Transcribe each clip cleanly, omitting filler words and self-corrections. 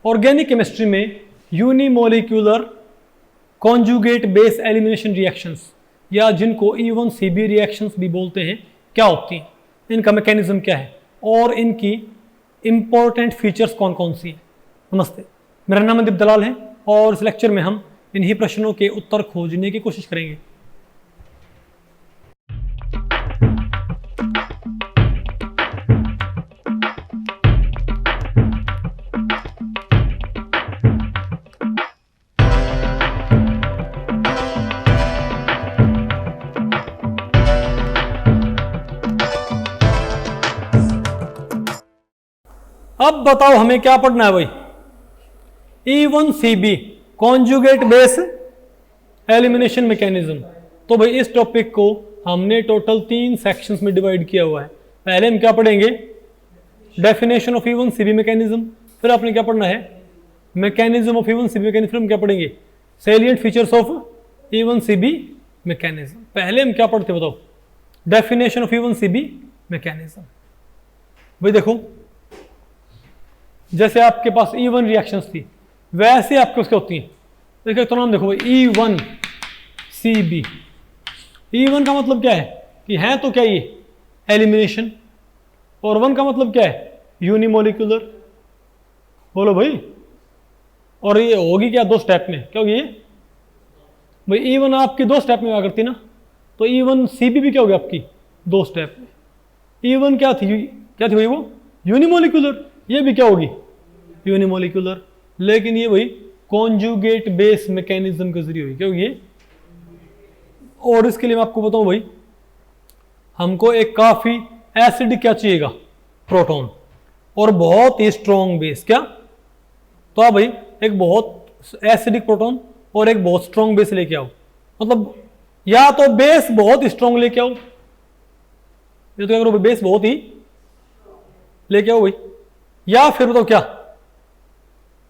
Organic chemistry में unimolecular conjugate base elimination reactions या जिनको E1CB रिएक्शंस भी बोलते हैं क्या होती हैं, इनका मैकेनिज्म क्या है और इनकी इंपॉर्टेंट फीचर्स कौन कौन सी हैं। नमस्ते, मेरा नाम मनदीप दलाल है और इस लेक्चर में हम इन्हीं प्रश्नों के उत्तर खोजने की कोशिश करेंगे। अब बताओ हमें क्या पढ़ना है भाई, E1CB conjugate base elimination mechanism. तो भाई इस टॉपिक को हमने टोटल 3 सेक्शंस में डिवाइड किया हुआ है। पहले हम क्या पढ़ेंगे, डेफिनेशन ऑफ E1CB मैकेनिज्म, फिर आपने क्या पढ़ना है मैकेनिज्म ऑफ E1CB मैकेनिज्म, फिर हम क्या पढ़ेंगे salient features of E1CB mechanism. पहले हम क्या पढ़ते बताओ, डेफिनेशन ऑफ E1CB मैकेनिज्म। भाई देखो जैसे आपके पास E1 रिएक्शंस थी वैसे आपके उसके होती हैं। देखो तो नाम देखो भाई E1CB। E1 का मतलब क्या है कि है तो क्या ये एलिमिनेशन, और 1 का मतलब क्या है यूनिमोलिकुलर। बोलो भाई, और ये होगी क्या 2 स्टेप में, क्या होगी ये भाई E1 आपकी 2 स्टेप में हुआ करती ना, तो E1CB भी क्या होगी आपकी 2 स्टेप में। E1 क्या थी भाई वो यूनिमोलिकुलर, ये भी क्या होगी यूनिमोलिकुलर, लेकिन ये वही कॉन्जुगेट बेस मैकेनिज्म के जरिए होगी, क्या होगी ये। और इसके लिए मैं आपको बताऊं भाई, हमको एक काफी एसिडिक क्या चाहिएगा प्रोटॉन, और बहुत ही स्ट्रॉन्ग बेस। क्या तो आप भाई एक बहुत एसिडिक प्रोटॉन और एक बहुत स्ट्रॉन्ग बेस लेके आओ, मतलब या तो बेस बहुत स्ट्रॉन्ग लेके आओ, या तो क्या करो बेस बहुत ही लेके आओ भाई, या फिर बताओ क्या,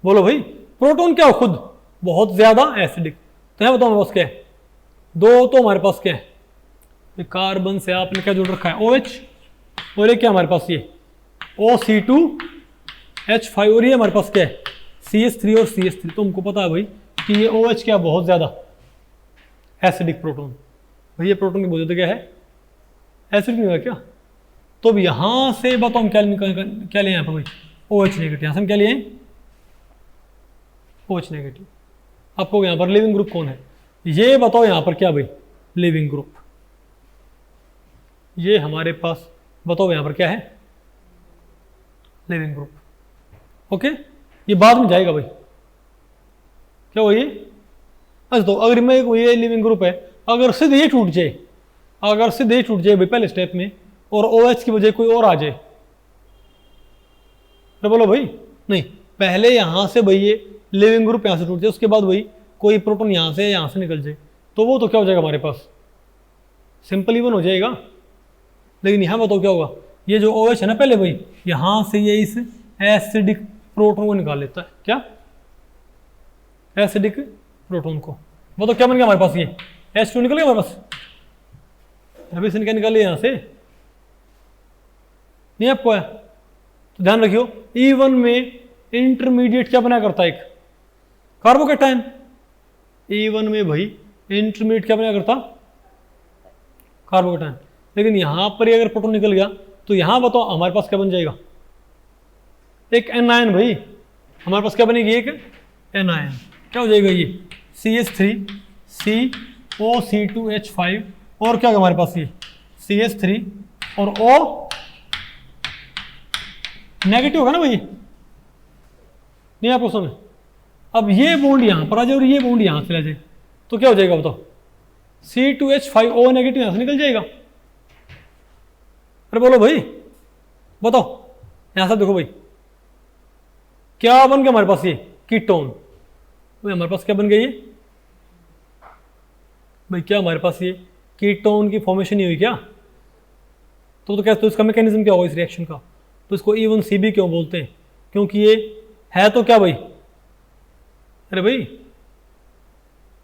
बोलो भाई प्रोटॉन क्या हो खुद बहुत ज्यादा एसिडिक। तो यहां बताओ मेरे पास क्या है, 2 तो हमारे पास क्या है कार्बन से आपने क्या जोड़ रखा है OH, और ये क्या हमारे पास ये OC2H5, और ये हमारे पास क्या है CH3 और CH3। तो हमको पता है भाई कि ये OH क्या बहुत ज्यादा एसिडिक प्रोटॉन, भाई ये प्रोटॉन की बहुत ज्यादा क्या है एसिडिक नहीं है क्या। तो अब यहां से बताओ हम क्या ले यहाँ पर भाई OH नेगेटिव, यहां से हम क्या लिए OH नेगेटिव। आपको यहां पर लिविंग ग्रुप कौन है ये बताओ, यहां पर क्या भाई लिविंग ग्रुप, ये हमारे पास बताओ यहां पर क्या है लिविंग ग्रुप। ओके, ये बाद में जाएगा भाई, क्या हुआ ये। अच्छा तो अगर मैं ये लिविंग ग्रुप है, अगर सीधे ये टूट जाए, भाई पहले स्टेप में, और OH की वजह कोई और आ जाए, तो बोलो भाई नहीं, पहले यहां से भाई ये लिविंग ग्रुप यहां से टूट जाए, उसके बाद भाई कोई प्रोटॉन यहां से निकल जाए, तो वो तो क्या हो जाएगा हमारे पास सिंपल E1 हो जाएगा। लेकिन यहां बताओ क्या होगा, ये जो OH है ना पहले भाई यहां से ये इस एसिडिक प्रोटॉन को निकाल लेता है, क्या एसिडिक प्रोटॉन को। वो तो क्या बन गया हमारे पास, ये H2 निकल गया हमारे पास, अभी से क्या निकाल लिया यहां से नहीं आपको है। तो ध्यान रखियो E1 में इंटरमीडिएट क्या बना करता है एक कार्बोकैटायन, E1 में भाई इंटरमीडिएट क्या बना करता कार्बोकैटायन। लेकिन यहां पर अगर प्रोटॉन निकल गया तो यहां बताओ हमारे पास क्या बन जाएगा एक एनायन, भाई हमारे पास क्या बनेगी एक एनायन, क्या हो जाएगा ये CH3 COC2H5, और क्या हमारे पास ये CH3 और O नेगेटिव होगा ना भाई, नहीं आपको समझ। अब ये बॉन्ड यहां पर आ जाए और ये बॉन्ड यहां से ले जाए, तो क्या हो जाएगा बताओ C2H5O नेगेटिव यहां से निकल जाएगा। अरे बोलो भाई बताओ, यहां से देखो भाई क्या बन गया हमारे पास ये कीटोन, भाई हमारे पास क्या बन गया ये भाई, क्या हमारे पास ये कीटोन की फॉर्मेशन नहीं हुई क्या। तो क्या, तो इसका मैकेनिज्म क्या होगा इस रिएक्शन का, तो इसको E1CB क्यों बोलते हैं, क्योंकि ये है तो क्या भाई, अरे भाई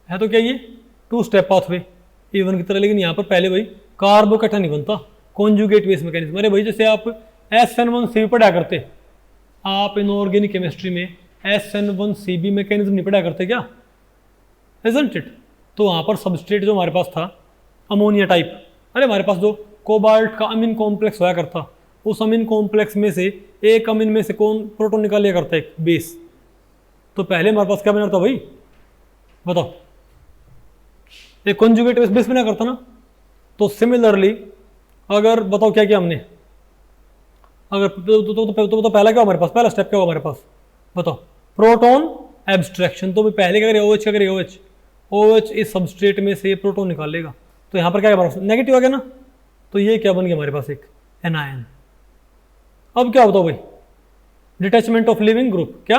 है तो क्या ये 2 स्टेप पाथवे E1 की तरह, लेकिन यहाँ पर पहले भाई कार्बोकैटायन नहीं बनता, कॉन्जुगेट बेस मैकेनिज्म। अरे भाई जैसे आप SN1C पढ़ा करते, आप इनऑर्गेनिक केमिस्ट्री में SN1CB मैकेनिज्म नहीं पढ़ा करते क्या, इजंट इट। तो वहाँ पर सबस्ट्रेट जो हमारे पास था अमोनिया टाइप, अरे हमारे पास जो कोबाल्ट का अमीन कॉम्प्लेक्स होया करता, उस अमीन कॉम्प्लेक्स में से एक अमीन में से कौन प्रोटॉन निकाल लिया करता है, एक बेस। तो पहले हमारे पास क्या बना था भाई, बताओ, एक कॉन्जुगेट बेस बना करता ना। तो सिमिलरली अगर बताओ क्या किया हमने, अगर तो पहला क्या हमारे पास, पहला स्टेप क्या हुआ हमारे पास, बताओ, प्रोटॉन एब्स्ट्रैक्शन। तो पहले क्या करेगा, OH क्या करेगा, OH इस सबस्ट्रेट में से प्रोटॉन निकाल लेगा। तो यहाँ पर क्या हमारे पास नेगेटिव आ गया ना, तो ये क्या बन गया हमारे पास, एक एनायन। अब क्या बताओ भाई, डिटैचमेंट ऑफ लिविंग ग्रुप, क्या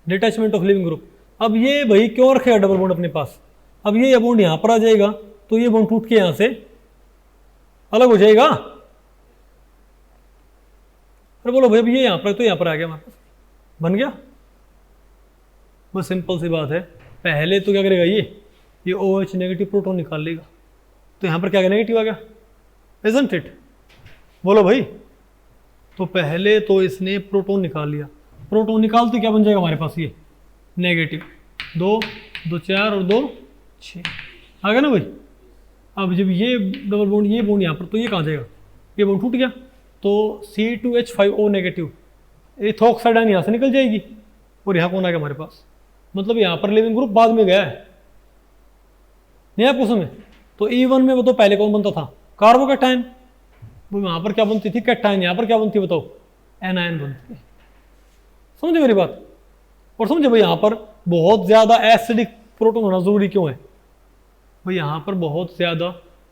डिटैचमेंट ऑफ लिविंग ग्रुप। अब ये भाई क्यों रखेगा डबल बॉन्ड अपने पास, अब ये बॉन्ड यहाँ पर आ जाएगा, तो ये बॉन्ड टूट के यहाँ से अलग हो जाएगा। अरे बोलो भाई, अब ये यहाँ पर तो यहाँ पर आ गया हमारे पास, बन गया। बस सिंपल सी बात है, पहले तो क्या करेगा ये OH नेगेटिव प्रोटॉन निकाल लेगा। तो यहाँ पर क्या नेगेटिव आ गया, इजंट इट, बोलो भाई। तो पहले तो इसने प्रोटॉन निकाल लिया, प्रोटॉन निकालते क्या बन जाएगा हमारे पास, ये नेगेटिव 2 2 4 और 2 6 आ गया ना भाई। अब जब ये डबल बॉन्ड, ये बॉन्ड यहाँ पर, तो ये कहाँ जाएगा, ये बॉन्ड टूट गया, तो C2H5O नेगेटिव, इथॉक्साइड आयन यहाँ से निकल जाएगी, और यहाँ कौन आ गया हमारे पास, मतलब यहाँ पर लिविंग ग्रुप बाद में गया है, नहीं आपको समझ। तो E1 में वो तो पहले कौन बनता था, कार्बोकैटायन, वो वहाँ पर क्या बनती थी, कैटायन, यहाँ पर क्या बनती है बताओ, एनायन बनती है। समझे मेरी बात। और समझे भाई, यहाँ पर बहुत ज़्यादा एसिडिक प्रोटॉन होना जरूरी क्यों है भाई, यहाँ पर बहुत ज़्यादा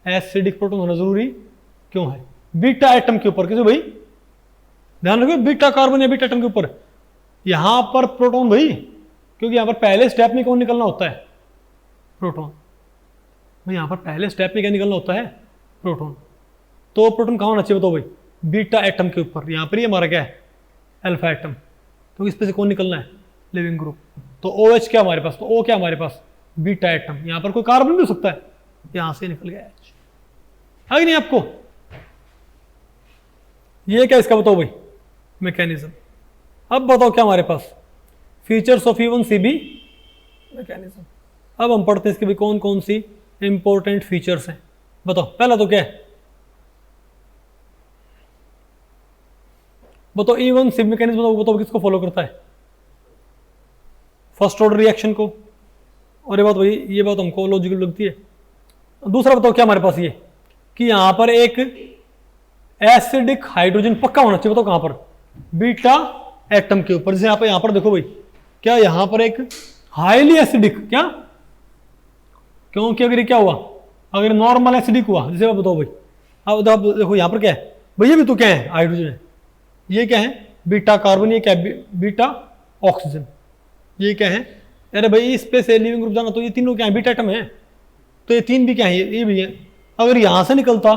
एसिडिक प्रोटॉन होना जरूरी क्यों है, बीटा एटम के ऊपर, किसी भाई ध्यान रखो, बीटा कार्बन या बीटा एटम के ऊपर यहाँ पर प्रोटॉन भाई, क्योंकि यहाँ पर पहले स्टेप में कौन निकलना होता है, प्रोटॉन भाई। यहाँ पर पहले स्टेप में क्या निकलना होता है, प्रोटॉन। तो प्रोटॉन कहाँ होना चाहिए बताओ भाई, बीटा एटम के ऊपर। यहाँ पर ये हमारा क्या है, अल्फा एटम, क्योंकि इस पे से कौन निकलना है, लिविंग ग्रुप। तो OH क्या हमारे पास, तो O क्या हमारे पास, बीटा एटम। यहाँ पर कोई कार्बन भी हो सकता है, यहाँ से निकल गया H, है कि नहीं आपको। ये क्या इसका बताओ भाई, मैकेनिज्म। अब बताओ क्या हमारे पास, फीचर्स ऑफ E1CB मैकेनिज्म। अब हम पढ़ते हैं इसके भी कौन कौन सी इंपॉर्टेंट फीचर्स हैं, बताओ। पहला तो क्या है, बताओ E1CB मैकेनिज्म बताओ किसको फॉलो करता है, फर्स्ट ऑर्डर रिएक्शन को। और ये बात भाई, ये बात हमको लॉजिकल लगती है। दूसरा बताओ क्या हमारे पास ये, कि यहां पर एक एसिडिक हाइड्रोजन पक्का होना चाहिए, बताओ कहां पर, बीटा एटम के ऊपर। जैसे यहां पर देखो भाई, क्या यहां पर एक हाईली एसिडिक, क्या, क्योंकि अगर ये क्या हुआ, अगर नॉर्मल एसिडिक हुआ, जैसे आप बताओ भाई, अब देखो यहां पर क्या है भाई, ये भी तो क्या है, हाइड्रोजन है, ये क्या है, बीटा कार्बन, ये क्या है, बीटा ऑक्सीजन, ये क्या है, अरे भाई इस पे से लिविंग ग्रुप जाना, तो ये तीनों क्या है, बीटा एटम है, तो ये तीन भी क्या है, ये भी है। अगर यहां से निकलता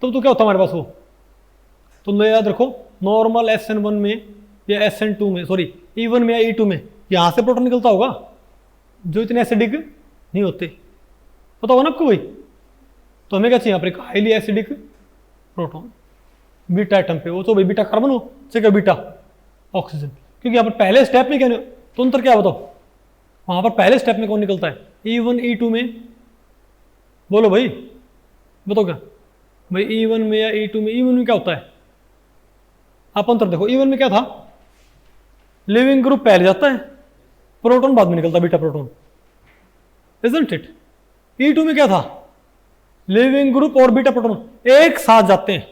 तो क्या होता हमारे पास वो, तो याद रखो, नॉर्मल SN1 में या SN2 में, सॉरी E1 में या E2 में यहां से प्रोटॉन निकलता होगा, जो इतने एसिडिक नहीं होते, पता होगा ना आपको भाई। तो हमें क्या चाहिए यहाँ पर, एक highly acidic proton beta atom पे, वो तो भाई बीटा कार्बन हो चाहे बीटा ऑक्सीजन, क्योंकि यहाँ पर पहले स्टेप में क्या नहीं, तो अंतर क्या बताओ, वहां पर पहले स्टेप में कौन निकलता है, E1 E2 में, बोलो भाई बताओ क्या भाई, E1 में या E2 में, E1 में क्या होता है, आप अंतर देखो। E1 में क्या था, लिविंग ग्रुप पहले जाता है, प्रोटॉन बाद में निकलता, beta proton, isn't it. E2 में क्या था, लिविंग ग्रुप और बीटा प्रोटॉन एक साथ जाते हैं,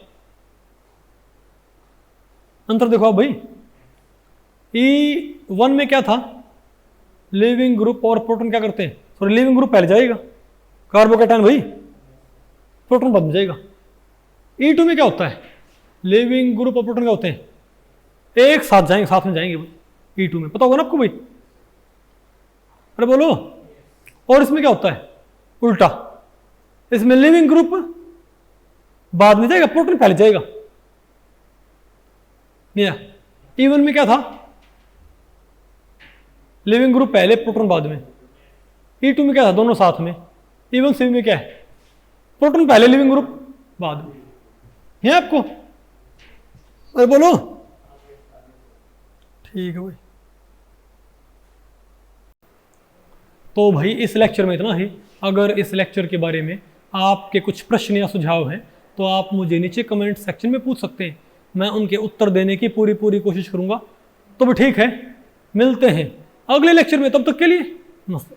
अंतर देखो आप भाई। E1 में क्या था, लिविंग ग्रुप और प्रोटॉन क्या करते हैं, सॉरी लिविंग ग्रुप पहले जाएगा, कार्बोकैटायन भाई, प्रोटॉन बाद में जाएगा। E2 में क्या होता है, लिविंग ग्रुप और प्रोटॉन क्या होते हैं, एक साथ जाएंगे, साथ में जाएंगे भाई, E2 में, पता होगा ना आपको भाई, अरे बोलो। और इसमें क्या होता है, उल्टा, इसमें लिविंग ग्रुप बाद में जाएगा, प्रोटॉन पहले जाएगा। E1 में क्या था, लिविंग ग्रुप पहले, प्रोटॉन बाद में। E2 में क्या था, दोनों साथ में। E1CB में क्या है, प्रोटॉन पहले, लिविंग ग्रुप बाद में, है आपको, अरे बोलो, ठीक है भाई। तो भाई इस लेक्चर में इतना ही। अगर इस लेक्चर के बारे में आपके कुछ प्रश्न या सुझाव हैं तो आप मुझे नीचे कमेंट सेक्शन में पूछ सकते हैं, मैं उनके उत्तर देने की पूरी कोशिश करूंगा। तो भी ठीक है, मिलते हैं अगले लेक्चर में, तब तक के लिए नमस्ते।